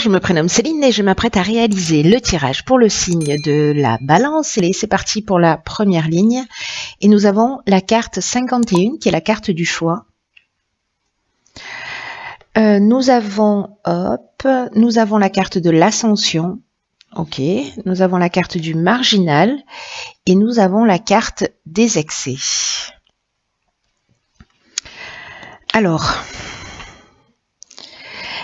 Je me prénomme Céline et je m'apprête à réaliser le tirage pour le signe de la Balance. Et c'est parti pour la première ligne. Et nous avons la carte 51 qui est la carte du choix. Nous avons la carte de l'ascension. Ok. Nous avons la carte du marginal et nous avons la carte des excès. Alors,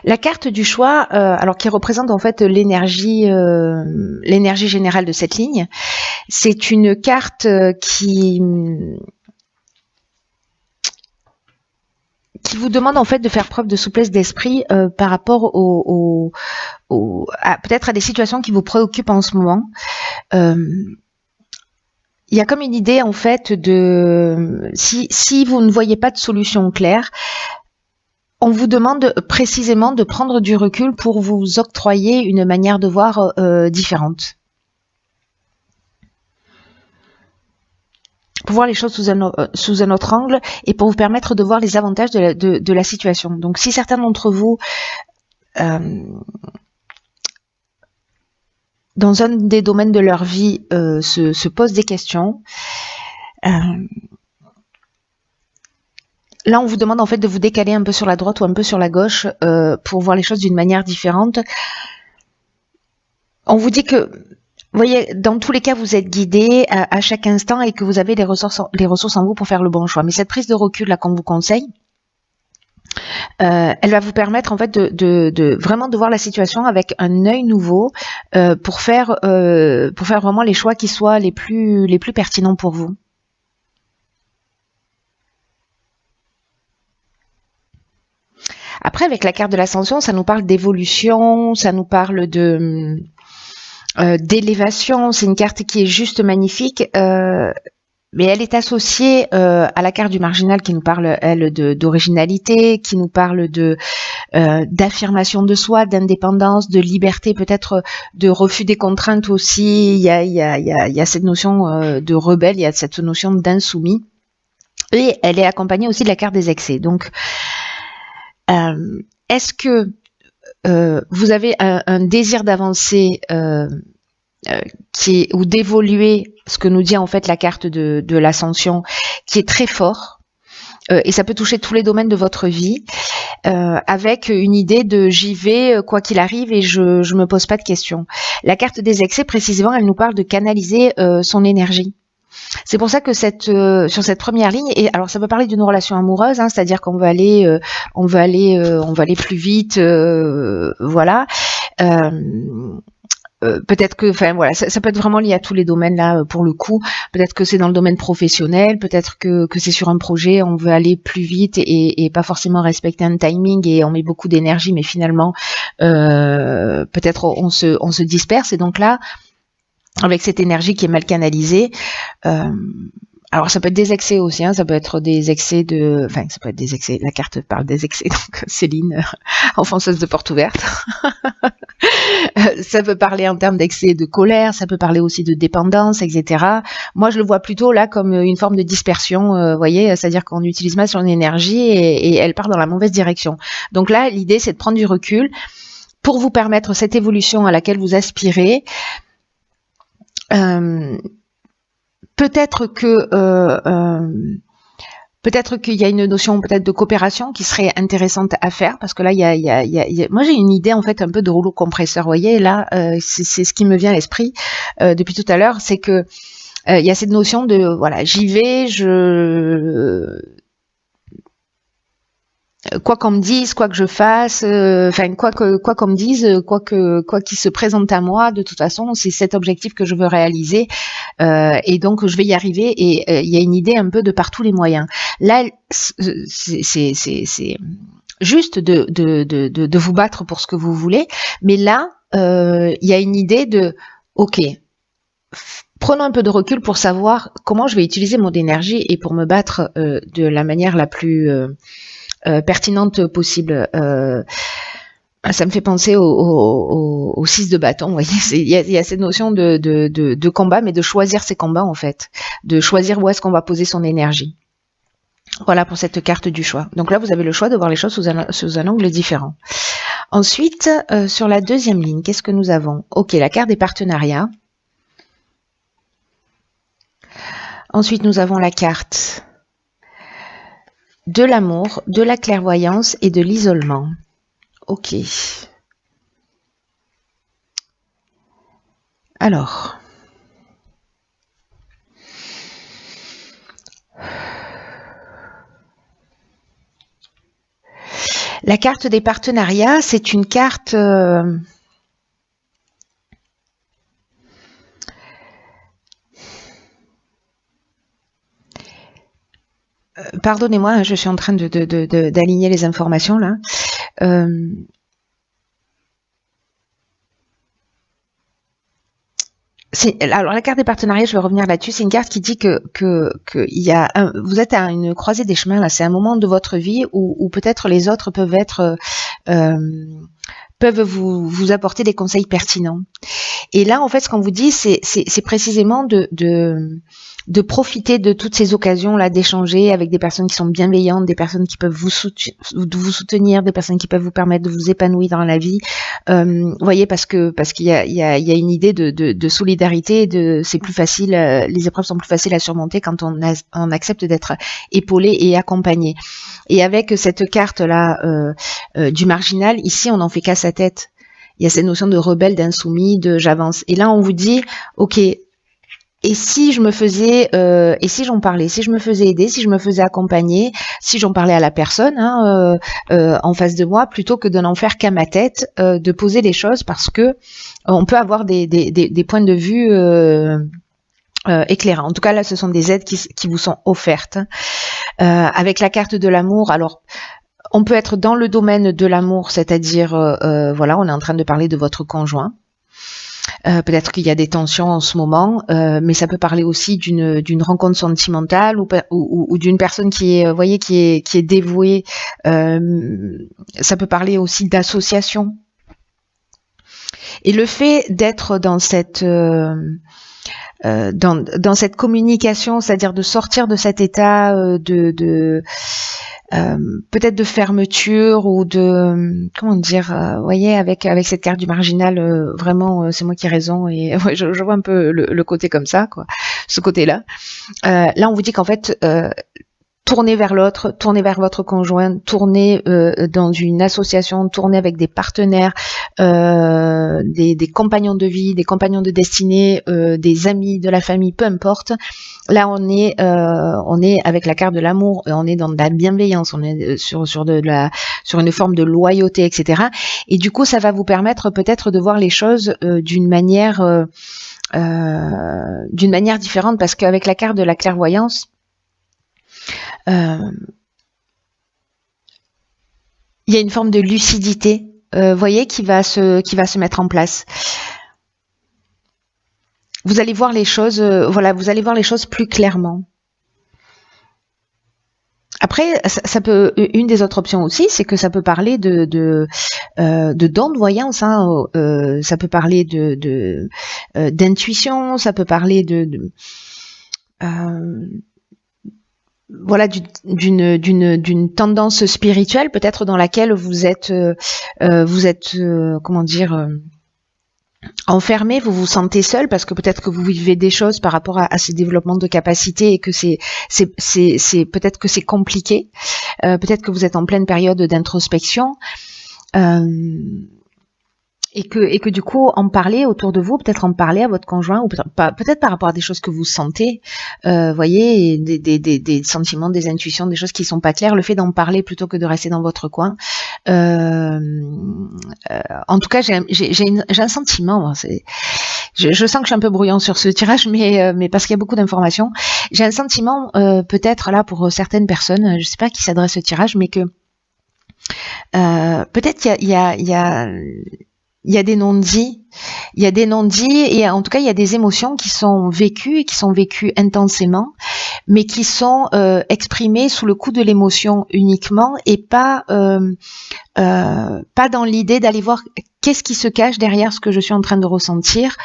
la carte du choix, alors qui représente en fait l'énergie générale de cette ligne, c'est une carte qui vous demande en fait de faire preuve de souplesse d'esprit par rapport peut-être à des situations qui vous préoccupent en ce moment. Il y a comme une idée en fait de si vous ne voyez pas de solution claire, on vous demande précisément de prendre du recul pour vous octroyer une manière de voir différente. Pour voir les choses sous un autre angle et pour vous permettre de voir les avantages de la situation. Donc si certains d'entre vous, dans un des domaines de leur vie, se posent des questions, là, on vous demande en fait de vous décaler un peu sur la droite ou un peu sur la gauche pour voir les choses d'une manière différente. On vous dit que, vous voyez, dans tous les cas, vous êtes guidé à chaque instant et que vous avez les ressources en vous pour faire le bon choix. Mais cette prise de recul là qu'on vous conseille, elle va vous permettre en fait de vraiment de voir la situation avec un œil nouveau pour faire vraiment les choix qui soient les plus pertinents pour vous. Après, avec la carte de l'ascension, ça nous parle d'évolution, ça nous parle d'élévation. C'est une carte qui est juste magnifique, mais elle est associée à la carte du marginal qui nous parle, elle, d'originalité, qui nous parle d'affirmation de soi, d'indépendance, de liberté, peut-être de refus des contraintes aussi. Il y a cette notion de rebelle, il y a cette notion d'insoumis. Et elle est accompagnée aussi de la carte des excès. Donc, est-ce que vous avez un désir d'avancer ou d'évoluer, ce que nous dit en fait la carte de l'ascension, qui est très fort, et ça peut toucher tous les domaines de votre vie, avec une idée de j'y vais quoi qu'il arrive et je me pose pas de questions. La carte des excès, précisément, elle nous parle de canaliser son énergie. C'est pour ça que sur cette première ligne, et alors ça peut parler d'une relation amoureuse, hein, c'est-à-dire qu'on va aller plus vite, voilà. Peut-être que, enfin voilà, ça peut être vraiment lié à tous les domaines là pour le coup. Peut-être que c'est dans le domaine professionnel, peut-être que c'est sur un projet, on veut aller plus vite et pas forcément respecter un timing et on met beaucoup d'énergie, mais finalement peut-être on se disperse et donc là, avec cette énergie qui est mal canalisée, alors ça peut être des excès aussi, hein, ça peut être des excès ça peut être des excès, la carte parle des excès, donc Céline, enfonceuse de porte ouverte. Ça peut parler en termes d'excès de colère, ça peut parler aussi de dépendance, etc. Moi, je le vois plutôt là comme une forme de dispersion, vous voyez, c'est-à-dire qu'on utilise mal son énergie et elle part dans la mauvaise direction. Donc là, l'idée, c'est de prendre du recul pour vous permettre cette évolution à laquelle vous aspirez. Peut-être qu'il y a une notion peut-être de coopération qui serait intéressante à faire parce que là moi j'ai une idée en fait un peu de rouleau compresseur, vous voyez là, c'est ce qui me vient à l'esprit depuis tout à l'heure, c'est que il y a cette notion de voilà, j'y vais, quoi qu'on me dise, quoi que je fasse, enfin quoi qu'on me dise, quoi qu'il se présente à moi, de toute façon, c'est cet objectif que je veux réaliser, et donc je vais y arriver. Et il y a une idée un peu de par tous les moyens. Là, c'est juste de vous battre pour ce que vous voulez, mais là, il y a une idée de, ok, prenons un peu de recul pour savoir comment je vais utiliser mon énergie et pour me battre de la manière la plus pertinente possible. Ça me fait penser au 6 de bâton, vous voyez, il y a cette notion de combat, mais de choisir ses combats en fait, de choisir où est-ce qu'on va poser son énergie. Voilà pour cette carte du choix. Donc là, vous avez le choix de voir les choses sous un angle différent. Ensuite, sur la deuxième ligne, qu'est-ce que nous avons? Ok, la carte des partenariats. Ensuite, nous avons la carte de l'amour, de la clairvoyance et de l'isolement. Ok. Alors. La carte des partenariats, c'est une carte... Pardonnez-moi, je suis en train d'aligner les informations là. Alors la carte des partenariats, je vais revenir là-dessus. C'est une carte qui dit que il y a vous êtes à une croisée des chemins là. C'est un moment de votre vie où peut-être les autres peuvent être peuvent vous apporter des conseils pertinents. Et là, en fait, ce qu'on vous dit, c'est précisément de profiter de toutes ces occasions-là, d'échanger avec des personnes qui sont bienveillantes, des personnes qui peuvent vous soutenir, des personnes qui peuvent vous permettre de vous épanouir dans la vie. Vous voyez, parce qu'il y a une idée de solidarité, c'est plus facile, les épreuves sont plus faciles à surmonter quand on accepte d'être épaulé et accompagné. Et avec cette carte-là du marginal, ici, on n'en fait qu'à sa tête. Il y a cette notion de rebelle, d'insoumis, de j'avance. Et là, on vous dit, ok, et si je me faisais, et si j'en parlais, si je me faisais aider, si je me faisais accompagner, si j'en parlais à la personne en face de moi, plutôt que de n'en faire qu'à ma tête, de poser les choses, parce que on peut avoir des points de vue éclairants. En tout cas, là, ce sont des aides qui vous sont offertes. Avec la carte de l'amour, alors on peut être dans le domaine de l'amour, c'est-à-dire, voilà, on est en train de parler de votre conjoint. Peut-être qu'il y a des tensions en ce moment, mais ça peut parler aussi d'une rencontre sentimentale ou d'une personne qui est, voyez, qui est dévouée. Ça peut parler aussi d'association. Et le fait d'être dans cette dans cette communication, c'est-à-dire de sortir de cet état peut-être de fermeture ou de comment dire, vous voyez, avec cette carte du marginal, vraiment c'est moi qui ai raison, et ouais, je vois un peu le côté comme ça, quoi, ce côté-là. Là on vous dit qu'en fait tournez vers l'autre, tournez vers votre conjoint, tournez dans une association, tournez avec des partenaires, des compagnons de vie, des compagnons de destinée, des amis, de la famille, peu importe. Là, on est avec la carte de l'amour, on est dans de la bienveillance, on est sur une forme de loyauté, etc. Et du coup, ça va vous permettre peut-être de voir les choses d'une manière différente, parce qu'avec la carte de la clairvoyance, il y a une forme de lucidité, voyez, qui va se mettre en place. Vous allez voir les choses, voilà, vous allez voir les choses plus clairement. Après, ça peut, une des autres options aussi, c'est que ça peut parler de dons de voyance, hein, ça peut parler d'intuition, ça peut parler voilà, d'une tendance spirituelle peut-être dans laquelle vous êtes comment dire, enfermé, vous vous sentez seul parce que peut-être que vous vivez des choses par rapport à ces développements de capacité et que c'est peut-être que c'est compliqué, peut-être que vous êtes en pleine période d'introspection. Et que du coup en parler autour de vous, peut-être en parler à votre conjoint, ou peut-être par rapport à des choses que vous sentez, voyez, des sentiments, des intuitions, des choses qui sont pas claires, le fait d'en parler plutôt que de rester dans votre coin. En tout cas, j'ai un sentiment, je sens que je suis un peu brouillon sur ce tirage, mais parce qu'il y a beaucoup d'informations, j'ai un sentiment, peut-être là pour certaines personnes, je sais pas à qui s'adresse ce tirage, mais que peut-être il y a des non-dits, et en tout cas il y a des émotions qui sont vécues et qui sont vécues intensément, mais qui sont exprimées sous le coup de l'émotion uniquement, et pas dans l'idée d'aller voir qu'est-ce qui se cache derrière ce que je suis en train de ressentir,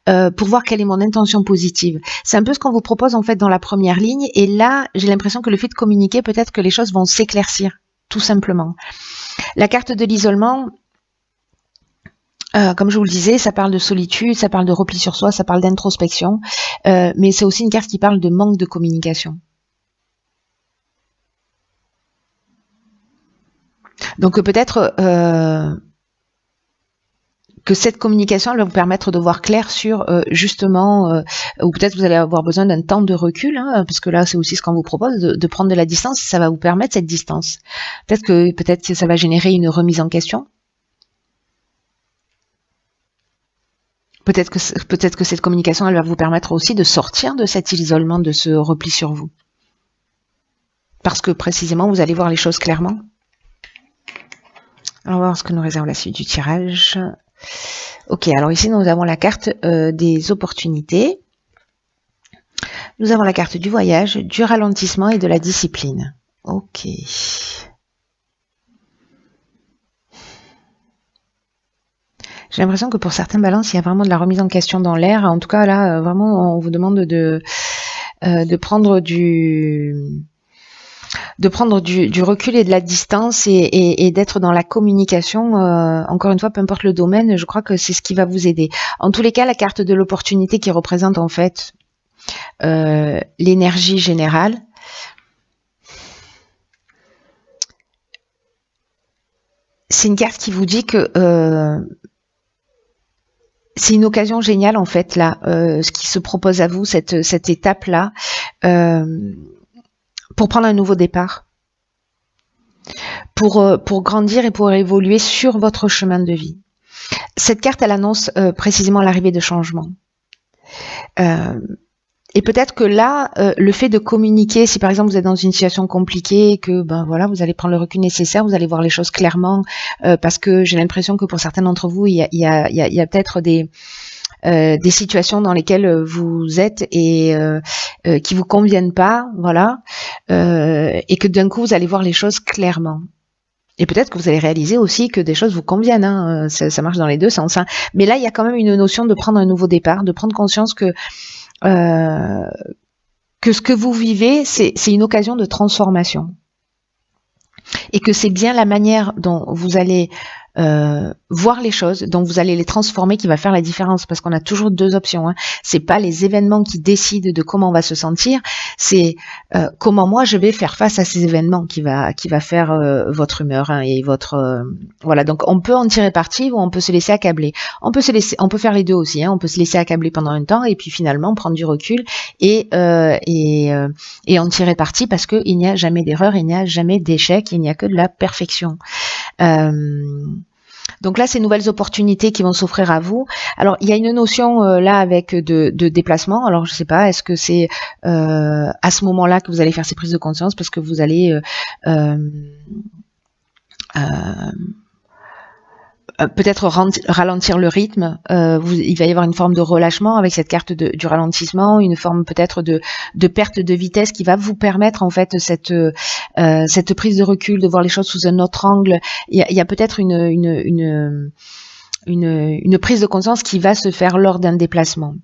pour voir quelle est mon intention positive. C'est un peu ce qu'on vous propose en fait dans la première ligne, et là j'ai l'impression que le fait de communiquer, peut-être que les choses vont s'éclaircir, tout simplement. La carte de l'isolement, Comme je vous le disais, ça parle de solitude, ça parle de repli sur soi, ça parle d'introspection, mais c'est aussi une carte qui parle de manque de communication. Donc peut-être que cette communication elle va vous permettre de voir clair sur justement, ou peut-être vous allez avoir besoin d'un temps de recul, hein, parce que là c'est aussi ce qu'on vous propose, de prendre de la distance, ça va vous permettre cette distance. Peut-être que ça va générer une remise en question. Peut-être que cette communication elle va vous permettre aussi de sortir de cet isolement, de ce repli sur vous. Parce que précisément vous allez voir les choses clairement. On va voir ce que nous réserve la suite du tirage. Ok, alors ici nous avons la carte des opportunités. Nous avons la carte du voyage, du ralentissement et de la discipline. Ok. J'ai l'impression que pour certains balances, il y a vraiment de la remise en question dans l'air. En tout cas, là, vraiment, on vous demande de prendre du recul et de la distance et d'être dans la communication. Encore une fois, peu importe le domaine, je crois que c'est ce qui va vous aider. En tous les cas, la carte de l'opportunité qui représente en fait l'énergie générale, c'est une carte qui vous dit que c'est une occasion géniale en fait là, ce qui se propose à vous, cette étape-là, pour prendre un nouveau départ, pour grandir et pour évoluer sur votre chemin de vie. Cette carte, elle annonce précisément l'arrivée de changements. Et peut-être que là, le fait de communiquer, si par exemple vous êtes dans une situation compliquée, que ben voilà, vous allez prendre le recul nécessaire, vous allez voir les choses clairement, parce que j'ai l'impression que pour certains d'entre vous, il y a peut-être des situations dans lesquelles vous êtes et qui vous conviennent pas, voilà, et que d'un coup vous allez voir les choses clairement. Et peut-être que vous allez réaliser aussi que des choses vous conviennent, hein, ça marche dans les deux sens. Hein. Mais là, il y a quand même une notion de prendre un nouveau départ, de prendre conscience que ce que vous vivez, c'est une occasion de transformation. Et que c'est bien la manière dont vous allez voir les choses, dont vous allez les transformer qui va faire la différence, parce qu'on a toujours deux options. Hein. C'est pas les événements qui décident de comment on va se sentir, c'est comment moi je vais faire face à ces événements qui va faire votre humeur hein, et votre voilà. Donc on peut en tirer parti ou on peut se laisser accabler. On peut faire les deux aussi. Hein. On peut se laisser accabler pendant un temps et puis finalement prendre du recul et en tirer parti parce que il n'y a jamais d'erreur, il n'y a jamais d'échec, il n'y a que de la perfection. Donc là, ces nouvelles opportunités qui vont s'offrir à vous. Alors, il y a une notion là avec de déplacement. Alors, je sais pas, est-ce que c'est à ce moment-là que vous allez faire ces prises de conscience parce que vous allez peut-être ralentir le rythme, il va y avoir une forme de relâchement avec cette carte du ralentissement, une forme peut-être de perte de vitesse qui va vous permettre en fait cette prise de recul, de voir les choses sous un autre angle. Il y a peut-être une prise de conscience qui va se faire lors d'un déplacement.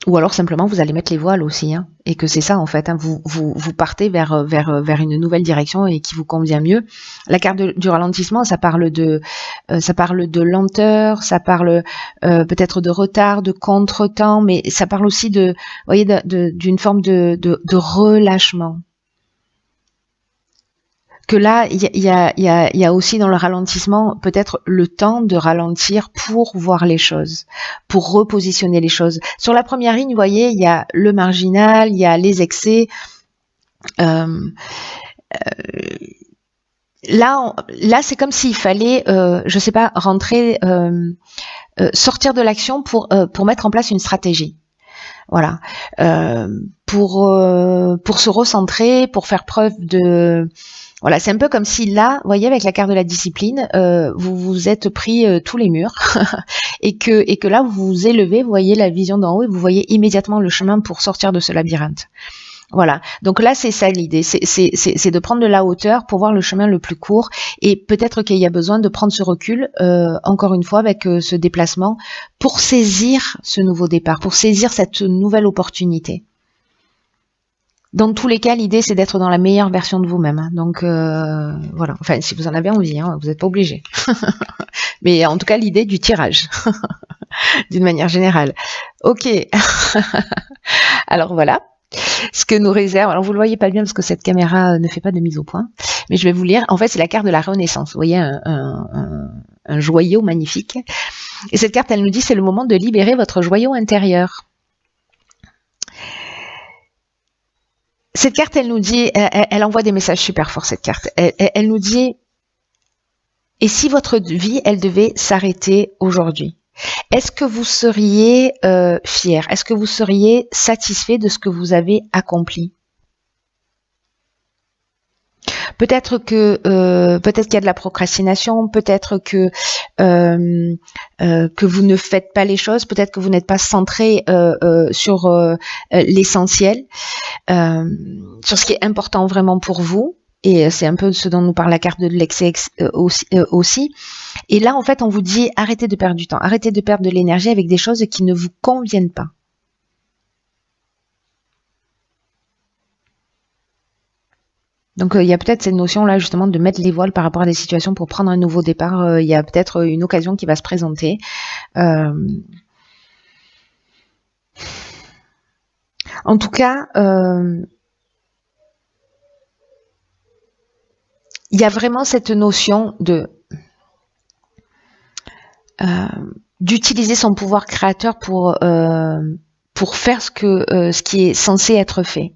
Ou alors simplement vous allez mettre les voiles aussi, hein, et que c'est ça en fait, hein, vous partez vers une nouvelle direction et qui vous convient mieux. La carte du ralentissement, ça parle de lenteur, ça parle peut-être de retard, de contretemps, mais ça parle aussi d'une forme de relâchement. Que là, il y a aussi dans le ralentissement peut-être le temps de ralentir pour voir les choses, pour repositionner les choses. Sur la première ligne, vous voyez, il y a le marginal, il y a les excès. Là, c'est comme s'il fallait, je sais pas, rentrer, sortir de l'action pour mettre en place une stratégie. Voilà, pour se recentrer, pour faire preuve de... Voilà, c'est un peu comme si là, vous voyez, avec la carte de la discipline, vous vous êtes pris tous les murs et que là, vous vous élevez, vous voyez la vision d'en haut et vous voyez immédiatement le chemin pour sortir de ce labyrinthe. Voilà, donc là, c'est ça l'idée, c'est de prendre de la hauteur pour voir le chemin le plus court et peut-être qu'il y a besoin de prendre ce recul, encore une fois, avec ce déplacement pour saisir ce nouveau départ, pour saisir cette nouvelle opportunité. Dans tous les cas, l'idée, c'est d'être dans la meilleure version de vous-même. Hein. Donc, voilà. Enfin, si vous en avez envie, hein, vous n'êtes pas obligé. Mais en tout cas, l'idée du tirage, d'une manière générale. Ok. Alors, voilà. Ce que nous réserve, alors vous le voyez pas bien parce que cette caméra ne fait pas de mise au point, mais je vais vous lire. En fait, c'est la carte de la Renaissance. Vous voyez un joyau magnifique. Et cette carte, elle nous dit, c'est le moment de libérer votre joyau intérieur. Cette carte, elle nous dit, elle envoie des messages super forts, cette carte. Elle nous dit, et si votre vie, elle devait s'arrêter aujourd'hui? Est-ce que vous seriez fier? Est-ce que vous seriez satisfait de ce que vous avez accompli? Peut-être qu'il y a de la procrastination, peut-être que vous ne faites pas les choses, peut-être que vous n'êtes pas centré sur l'essentiel, sur ce qui est important vraiment pour vous. Et c'est un peu ce dont nous parle la carte de l'excès aussi. Et là, en fait, on vous dit, arrêtez de perdre du temps, arrêtez de perdre de l'énergie avec des choses qui ne vous conviennent pas. Donc, il y a peut-être cette notion-là, justement, de mettre les voiles par rapport à des situations pour prendre un nouveau départ. Il y a peut-être une occasion qui va se présenter. En tout cas, il y a vraiment cette notion de d'utiliser son pouvoir créateur pour faire ce qui est censé être fait.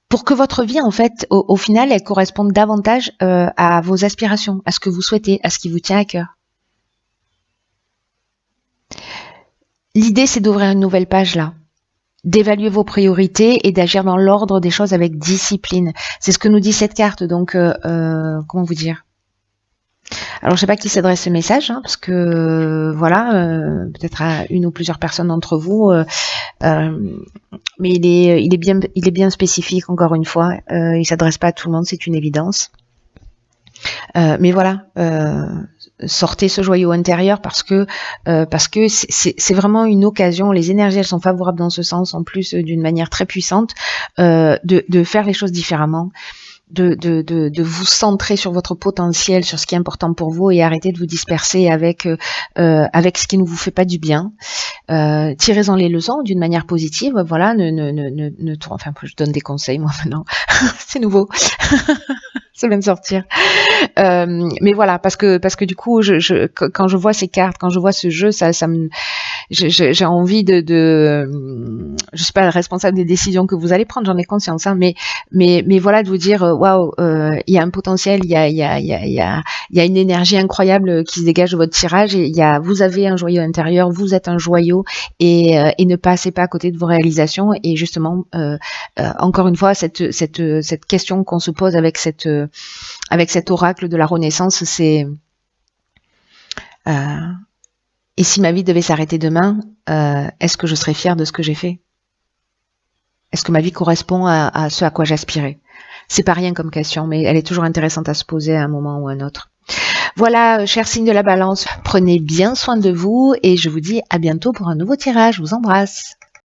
Pour que votre vie, en fait, au final, elle corresponde davantage à vos aspirations, à ce que vous souhaitez, à ce qui vous tient à cœur. L'idée, c'est d'ouvrir une nouvelle page là, d'évaluer vos priorités et d'agir dans l'ordre des choses avec discipline. C'est ce que nous dit cette carte, donc comment vous dire? Alors, je sais pas qui s'adresse ce message, hein, parce que voilà, peut-être à une ou plusieurs personnes d'entre vous, mais il est bien spécifique. Encore une fois, il s'adresse pas à tout le monde, c'est une évidence. Mais voilà, sortez ce joyau intérieur parce que c'est vraiment une occasion. Les énergies, elles sont favorables dans ce sens, en plus d'une manière très puissante, de faire les choses différemment. De vous centrer sur votre potentiel, sur ce qui est important pour vous et arrêter de vous disperser avec ce qui ne vous fait pas du bien. Tirez-en les leçons d'une manière positive. Voilà, enfin, je donne des conseils moi maintenant. C'est nouveau. Ça vient de sortir. Mais voilà, parce que du coup, quand je vois ces cartes, quand je vois ce jeu, j'ai envie je suis pas responsable des décisions que vous allez prendre, j'en ai conscience, hein, mais voilà, de vous dire, waouh, il y a un potentiel, il y a une énergie incroyable qui se dégage de votre tirage, et vous avez un joyau intérieur, vous êtes un joyau, et ne passez pas à côté de vos réalisations. Et justement, encore une fois, cette question qu'on se pose avec cet oracle de la Renaissance, c'est et si ma vie devait s'arrêter demain, est-ce que je serais fière de ce que j'ai fait? Est-ce que ma vie correspond à ce à quoi j'aspirais? C'est pas rien comme question, mais elle est toujours intéressante à se poser à un moment ou à un autre. Voilà, chers signes de la Balance, prenez bien soin de vous et je vous dis à bientôt pour un nouveau tirage. Je vous embrasse.